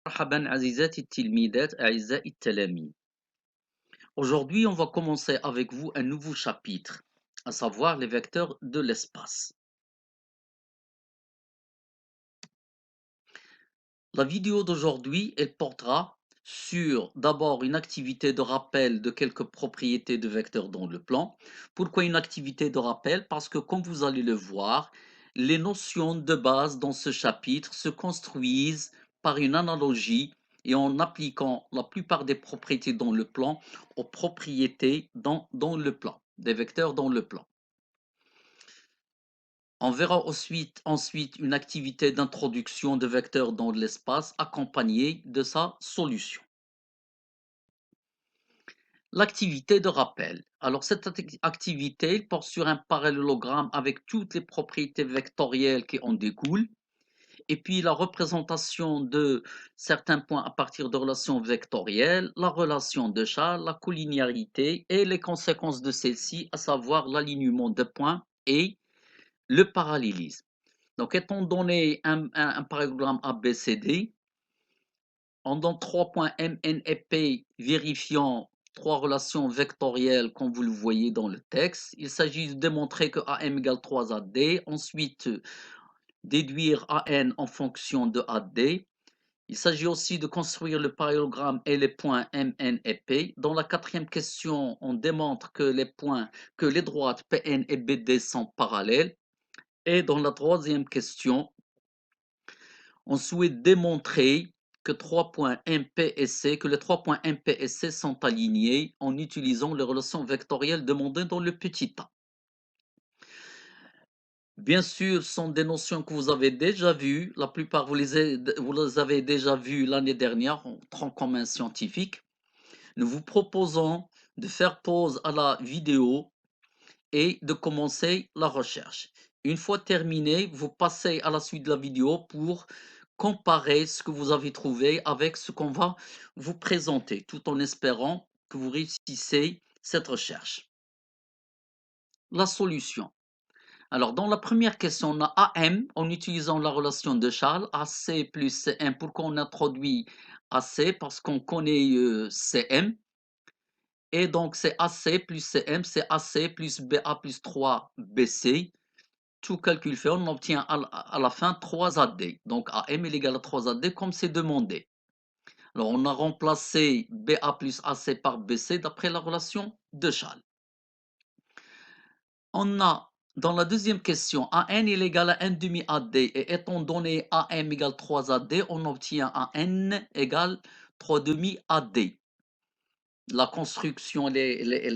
مرحبا عزيزاتي التلميذات أعزائي التلاميذ. Aujourd'hui, on va commencer avec vous un nouveau chapitre, à savoir les vecteurs de l'espace. La vidéo d'aujourd'hui, elle portera sur d'abord une activité de rappel de quelques propriétés de vecteurs dans le plan. Pourquoi une activité de rappel? Parce que comme vous allez le voir, les notions de base dans ce chapitre se construisent par une analogie et en appliquant la plupart des propriétés dans le plan aux propriétés dans le plan, des vecteurs dans le plan. On verra ensuite une activité d'introduction de vecteurs dans l'espace accompagnée de sa solution. L'activité de rappel. Alors cette activité porte sur un parallélogramme avec toutes les propriétés vectorielles qui en découlent et puis la représentation de certains points à partir de relations vectorielles, la relation de Charles, la collinéarité et les conséquences de celle-ci, à savoir l'alignement de points et le parallélisme. Donc, étant donné un parallélogramme ABCD, on donne 3 points M, N et P vérifiant trois relations vectorielles comme vous le voyez dans le texte. Il s'agit de démontrer que AM égale 3AD, ensuite déduire AN en fonction de AD. Il s'agit aussi de construire le parallélogramme et les points M, N et P. Dans la quatrième question, on démontre que les droites PN et BD sont parallèles. Et dans la troisième question, on souhaite démontrer que les trois points MP et C sont alignés en utilisant les relations vectorielles demandées dans le petit a. Bien sûr, ce sont des notions que vous avez déjà vues. La plupart, vous les avez déjà vues l'année dernière en tronc commun scientifique. Nous vous proposons de faire pause à la vidéo et de commencer la recherche. Une fois terminé, vous passez à la suite de la vidéo pour comparer ce que vous avez trouvé avec ce qu'on va vous présenter, tout en espérant que vous réussissez cette recherche. La solution. Alors, dans la première question, on a AM en utilisant la relation de Charles, AC plus CM. Pourquoi on introduit AC? Parce qu'on connaît CM. Et donc, c'est AC plus CM, c'est AC plus BA plus 3BC. Tout calcul fait, on obtient à la fin 3AD. Donc, AM est égal à 3AD comme c'est demandé. Alors, on a remplacé BA plus AC par BC d'après la relation de Charles. On a, dans la deuxième question, AN est égal à 1 demi AD et étant donné AM égale 3AD, on obtient AN égale 3 demi AD. La construction, elle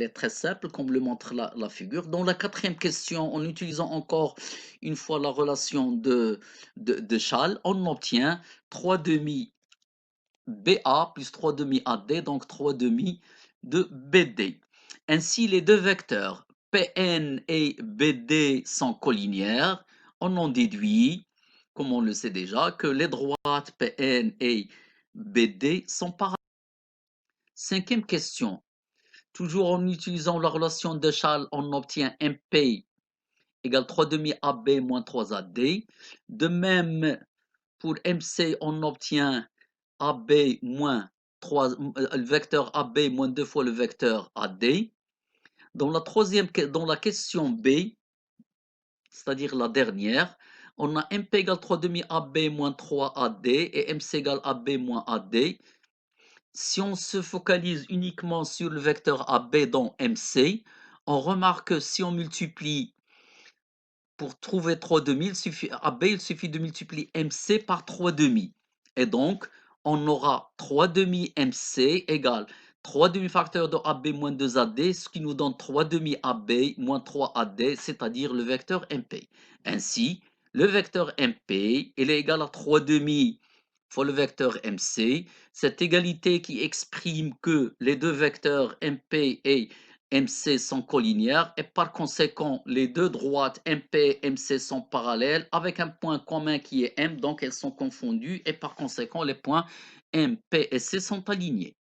est très simple, comme le montre la figure. Dans la quatrième question, en utilisant encore une fois la relation de Charles, on obtient 3 demi BA plus 3 demi AD, donc 3 demi de BD. Ainsi, les deux vecteurs PN et BD sont collinières. On en déduit, comme on le sait déjà, que les droites PN et BD sont parallèles. Cinquième question. Toujours en utilisant la relation de Charles, on obtient MP égale 3 demi AB moins 3AD. De même, pour MC, on obtient AB moins 3, le vecteur AB moins 2 fois le vecteur AD. Dans la question B, c'est-à-dire la dernière, on a MP égale 3 demi AB moins 3AD et MC égale AB moins AD. Si on se focalise uniquement sur le vecteur AB dans MC, on remarque que si on multiplie pour trouver 3 demi, AB, il suffit de multiplier MC par 3 demi. Et donc, on aura 3 demi MC égale 3 demi-facteurs de AB moins 2AD, ce qui nous donne 3 demi AB moins 3AD, c'est-à-dire le vecteur MP. Ainsi, le vecteur MP, il est égal à 3 demi fois le vecteur MC. Cette égalité qui exprime que les deux vecteurs MP et MC sont collinières et par conséquent les deux droites MP et MC sont parallèles avec un point commun qui est M, donc elles sont confondues et par conséquent les points MP et C sont alignés.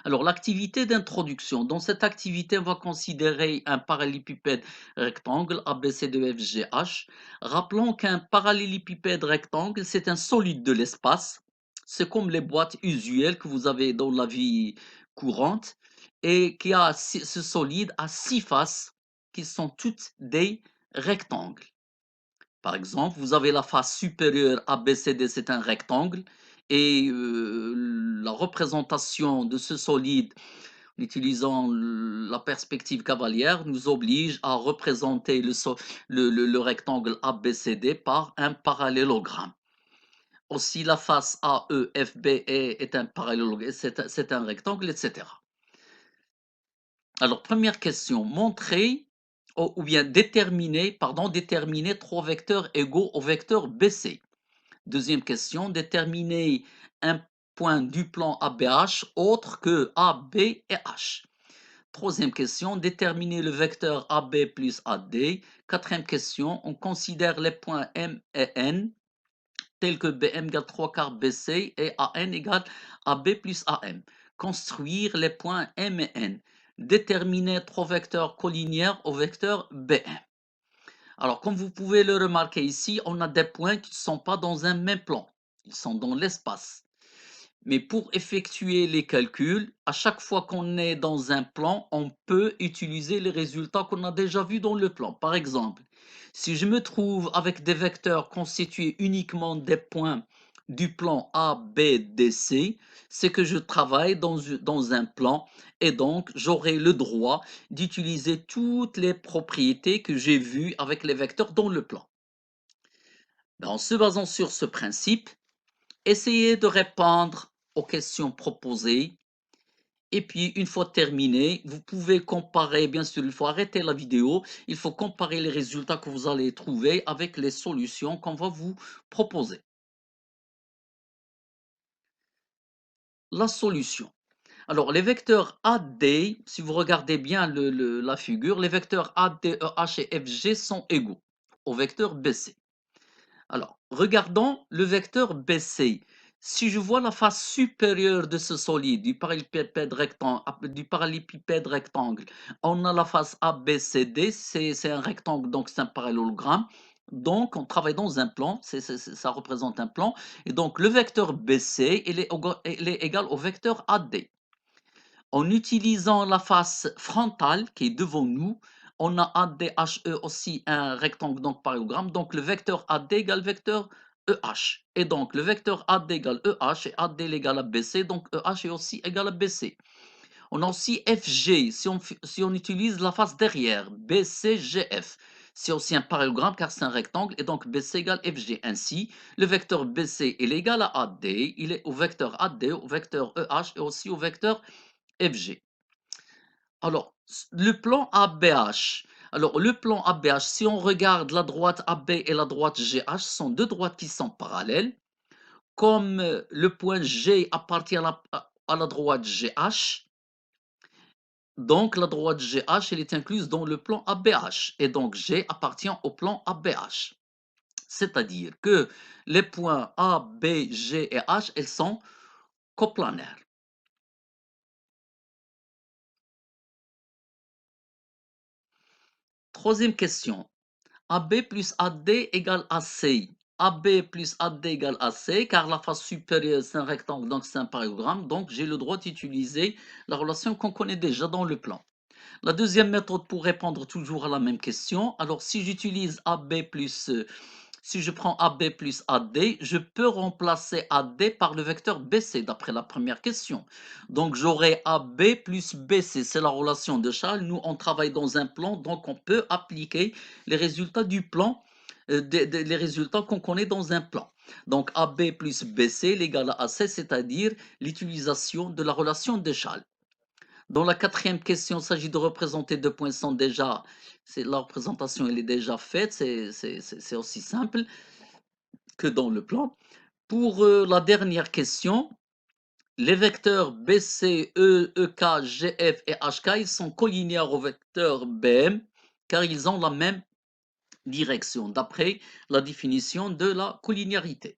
Alors, l'activité d'introduction. Dans cette activité, on va considérer un parallélépipède rectangle ABCDEFGH. Rappelons qu'un parallélépipède rectangle, c'est un solide de l'espace. C'est comme les boîtes usuelles que vous avez dans la vie courante et qui a ce solide a 6 faces qui sont toutes des rectangles. Par exemple, vous avez la face supérieure ABCD, c'est un rectangle, et la représentation de ce solide en utilisant la perspective cavalière nous oblige à représenter le rectangle ABCD par un parallélogramme. Aussi, la face AEFBE est un parallélogramme, c'est un rectangle, etc. Alors, première question, montrer ou bien déterminer 3 vecteurs égaux au vecteur BC. Deuxième question, déterminer un point du plan ABH autre que AB et H. Troisième question, déterminer le vecteur AB plus AD. Quatrième question, on considère les points M et N tels que BM égale 3 quarts BC et AN égale AB plus AM. Construire les points M et N. Déterminer 3 vecteurs colliniaires au vecteur BM. Alors, comme vous pouvez le remarquer ici, on a des points qui ne sont pas dans un même plan. Ils sont dans l'espace. Mais pour effectuer les calculs, à chaque fois qu'on est dans un plan, on peut utiliser les résultats qu'on a déjà vus dans le plan. Par exemple, si je me trouve avec des vecteurs constitués uniquement des points du plan A, B, D, C, c'est que je travaille dans un plan et donc j'aurai le droit d'utiliser toutes les propriétés que j'ai vues avec les vecteurs dans le plan. En se basant sur ce principe, essayez de répondre aux questions proposées. Et puis, une fois terminé, vous pouvez comparer, bien sûr, il faut arrêter la vidéo, il faut comparer les résultats que vous allez trouver avec les solutions qu'on va vous proposer. La solution. Alors, les vecteurs AD, si vous regardez bien la figure, les vecteurs AD, EH et FG sont égaux au vecteur BC. Alors, regardons le vecteur BC. Si je vois la face supérieure de ce solide, du parallélépipède rectangle, on a la face ABCD, c'est un rectangle, donc c'est un parallélogramme. Donc, on travaille dans un plan, ça représente un plan. Et donc, le vecteur BC, il est égal au vecteur AD. En utilisant la face frontale qui est devant nous, on a ADHE aussi un rectangle, donc parallélogramme. Donc le vecteur AD égale vecteur EH. Et donc le vecteur AD égale EH et AD égale à BC, donc EH est aussi égal à BC. On a aussi FG, si on utilise la face derrière, BCGF. C'est aussi un parallélogramme car c'est un rectangle et donc BC égale FG. Ainsi, le vecteur BC est égal à AD, il est au vecteur AD, au vecteur EH et aussi au vecteur FG. Alors, le plan ABH. Alors, le plan ABH, si on regarde la droite AB et la droite GH, ce sont deux droites qui sont parallèles. Comme le point G appartient à la droite GH, donc la droite GH, elle est incluse dans le plan ABH. Et donc, G appartient au plan ABH. C'est-à-dire que les points A, B, G et H, elles sont coplanaires. Troisième question. AB plus AD égale AC. AB plus AD égale AC, car la face supérieure c'est un rectangle, donc c'est un parallélogramme, donc j'ai le droit d'utiliser la relation qu'on connaît déjà dans le plan. La deuxième méthode pour répondre toujours à la même question, alors si j'utilise AB plus si je prends AB plus AD, je peux remplacer AD par le vecteur BC d'après la première question. Donc j'aurai AB plus BC, c'est la relation de Charles. Nous, on travaille dans un plan, donc on peut appliquer les résultats du plan, les résultats qu'on connaît dans un plan. Donc AB plus BC est égal à AC, c'est-à-dire l'utilisation de la relation de Charles. Dans la quatrième question, il s'agit de représenter deux points sans déjà. La représentation elle est déjà faite, c'est aussi simple que dans le plan. Pour la dernière question, les vecteurs BC, EK, GF et HK ils sont collinéaires au vecteur BM car ils ont la même direction d'après la définition de la collinéarité.